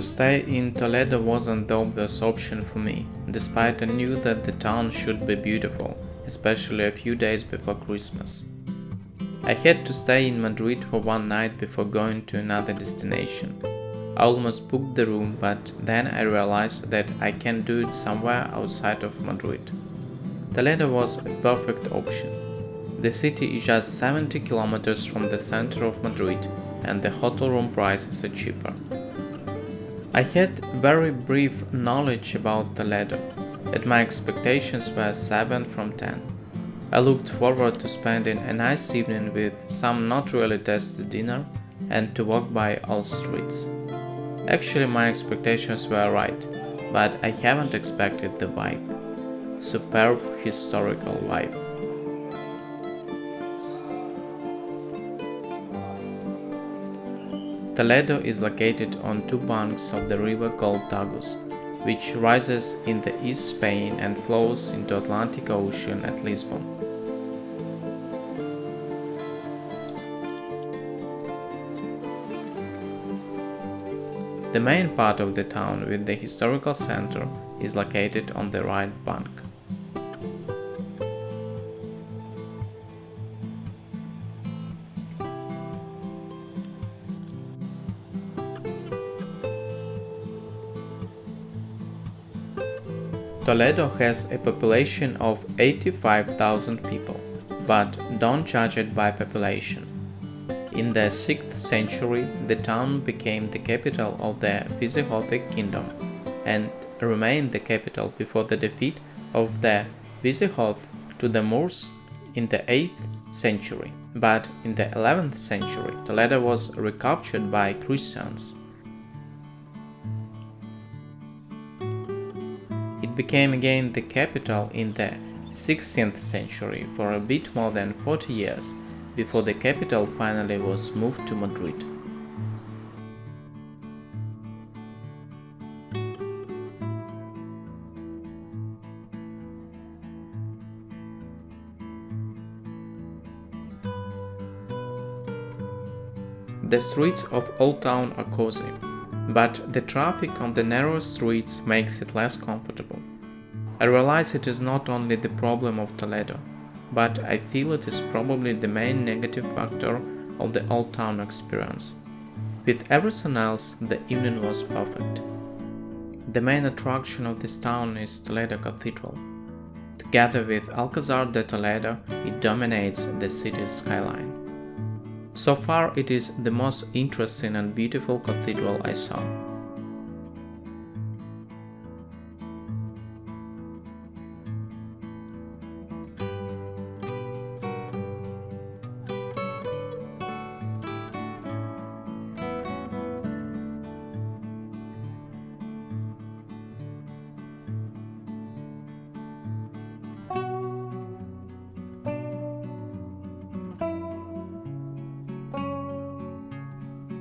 stay in Toledo wasn't the obvious option for me, despite I knew that the town should be beautiful, especially a few days before Christmas. I had to stay in Madrid for one night before going to another destination. I almost booked the room, but then I realized that I can do it somewhere outside of Madrid. Toledo was a perfect option. The city is just 70 kilometers from the center of Madrid, and the hotel room prices are cheaper. I had very brief knowledge about Toledo, and my expectations were 7 from 10. I looked forward to spending a nice evening with some not really tasty dinner and to walk by all streets. Actually, my expectations were right, but I haven't expected the vibe. Superb historical vibe. Toledo is located on two banks of the river called Tagus, which rises in the East Spain and flows into Atlantic Ocean at Lisbon. The main part of the town with the historical center is located on the right bank. Toledo has a population of 85,000 people, but don't judge it by population. In the 6th century, the town became the capital of the Visigoth kingdom and remained the capital before the defeat of the Visigoths to the Moors in the 8th century. But in the 11th century, Toledo was recaptured by Christians. It became again the capital in the 16th century for a bit more than 40 years, before the capital finally was moved to Madrid. The streets of Old Town are cozy, but the traffic on the narrow streets makes it less comfortable. I realize it is not only the problem of Toledo, but I feel it is probably the main negative factor of the Old Town experience. With everything else, the evening was perfect. The main attraction of this town is Toledo Cathedral. Together with Alcázar de Toledo, it dominates the city's skyline. So far, it is the most interesting and beautiful cathedral I saw.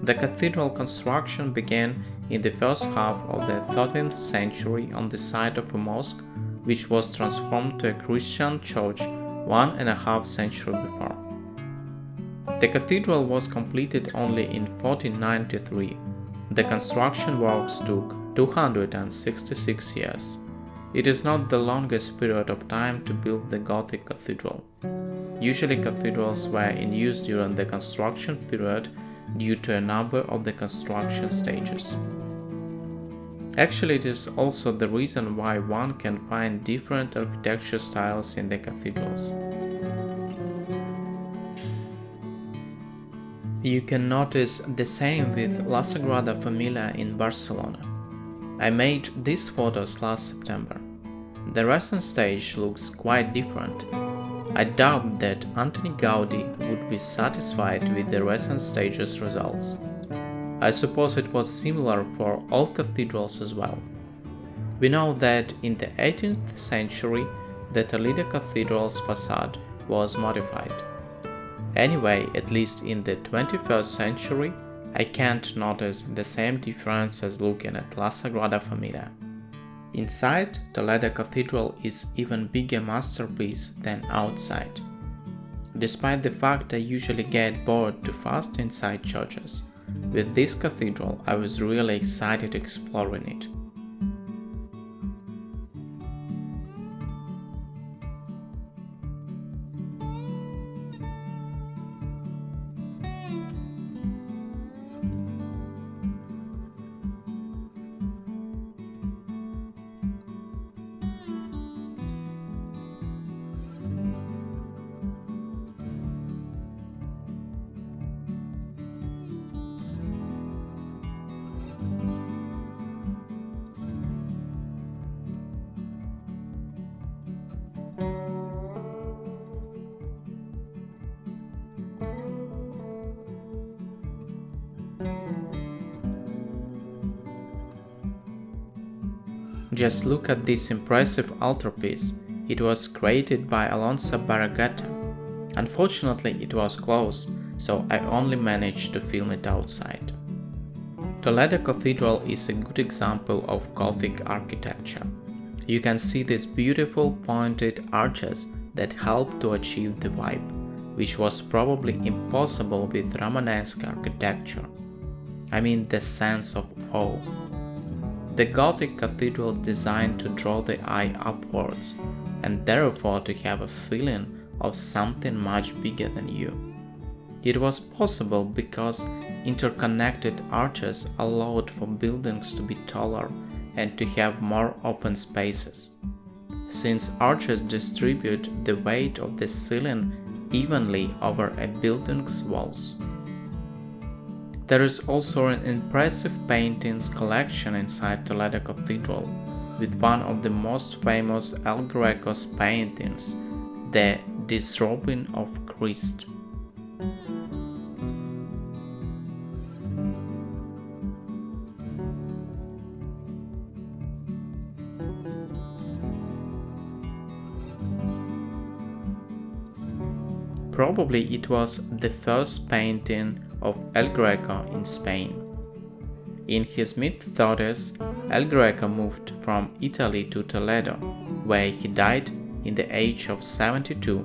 The cathedral construction began in the first half of the 13th century on the site of a mosque, which was transformed to a Christian church 1.5 centuries before. The cathedral was completed only in 1493. The construction works took 266 years. It is not the longest period of time to build the Gothic cathedral. Usually cathedrals were in use during the construction period due to a number of the construction stages. Actually, it is also the reason why one can find different architecture styles in the cathedrals. You can notice the same with La Sagrada Familia in Barcelona. I made these photos last September. The recent stage looks quite different. I doubt that Antoni Gaudi would be satisfied with the recent stage's results. I suppose it was similar for all cathedrals as well. We know that in the 18th century, the Toledo Cathedral's facade was modified. Anyway, at least in the 21st century, I can't notice the same difference as looking at La Sagrada Familia. Inside, Toledo Cathedral is even bigger masterpiece than outside. Despite the fact I usually get bored too fast inside churches, with this cathedral, I was really excited exploring it. Just look at this impressive altarpiece. It was created by Alonso Barragata. Unfortunately, it was closed, so I only managed to film it outside. Toledo Cathedral is a good example of Gothic architecture. You can see these beautiful pointed arches that help to achieve the vibe, which was probably impossible with Romanesque architecture. I mean the sense of awe. The Gothic cathedrals designed to draw the eye upwards and therefore to have a feeling of something much bigger than you. It was possible because interconnected arches allowed for buildings to be taller and to have more open spaces. Since arches distribute the weight of the ceiling evenly over a building's walls. There is also an impressive paintings collection inside Toledo Cathedral, with one of the most famous El Greco's paintings, the Disrobing of Christ. Probably it was the first painting of El Greco in Spain. In his mid-30s, El Greco moved from Italy to Toledo, where he died in the age of 72.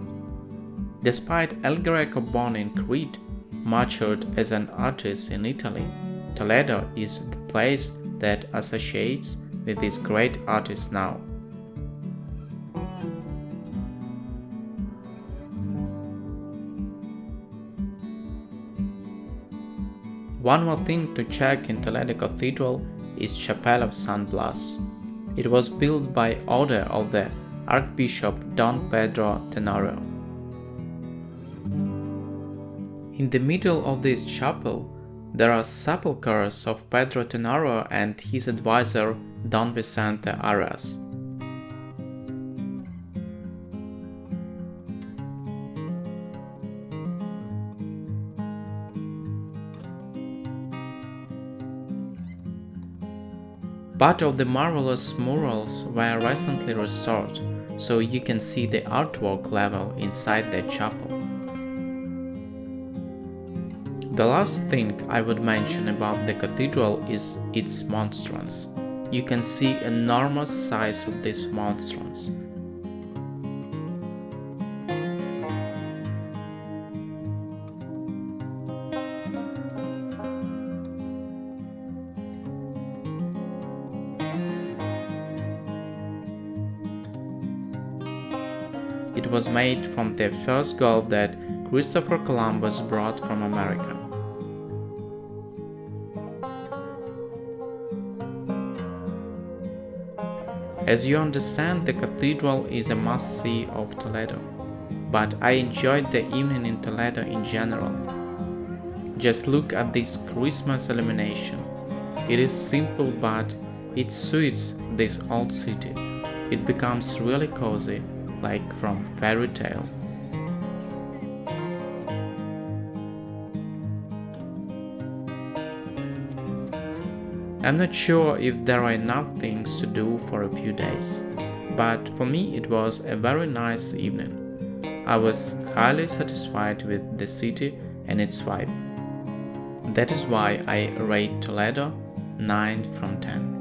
Despite El Greco born in Crete, matured as an artist in Italy, Toledo is the place that associates with this great artist now. One more thing to check in Toledo Cathedral is Chapel of San Blas. It was built by order of the Archbishop Don Pedro Tenorio. In the middle of this chapel, there are sepulchres of Pedro Tenorio and his advisor Don Vicente Arias. Part of the marvelous murals were recently restored, so you can see the artwork level inside the chapel. The last thing I would mention about the cathedral is its monstrance. You can see enormous size of these monstrance. It was made from the first gold that Christopher Columbus brought from America. As you understand, the cathedral is a must-see of Toledo, but I enjoyed the evening in Toledo in general. Just look at this Christmas illumination. It is simple, but it suits this old city. It becomes really cozy, like from fairy tale. I'm not sure if there are enough things to do for a few days, but for me it was a very nice evening. I was highly satisfied with the city and its vibe. That is why I rate Toledo 9 from 10.